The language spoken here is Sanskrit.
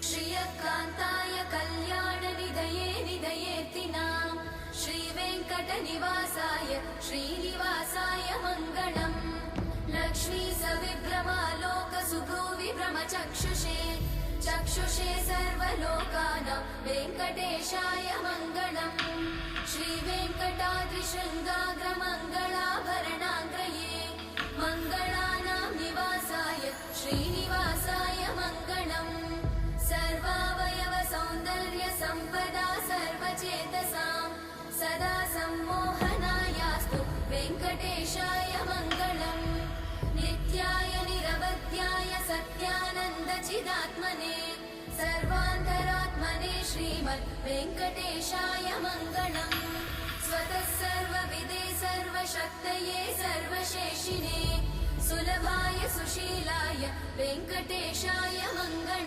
श्रियकान्ताय कल्याणनिधये निधयेऽर्थिनाम् श्रीवेङ्कटनिवासाय श्रीनिवासाय मङ्गलम्। लक्ष्मी सविभ्रमालोकसुभ्रूविभ्रमचक्षुषे चक्षुषे सर्वलोकानां वेङ्कटेशाय मङ्गलम्। श्रीवेङ्कटाद्रिशृङ्गाग्रमङ्गलाभरणाग्रये मङ्गलानां निवासाय श्रीनिवासाय मङ्गलम्। सर्वावयव सौन्दर्य सम्पदा सर्वचेतसां सदा सम्मोहनायास्तु वेङ्कटेशाय मङ्गलम्। नित्याय निरवध्याय सत्यानन्दचिदात्मने सर्वान्तरात्मने श्रीमद् वेङ्कटेशाय मङ्गलम्। स्वतः सर्वविदे सर्वशक्तये सर्वशेषिने सुलभाय सुशीलाय वेङ्कटेशाय मङ्गलम्।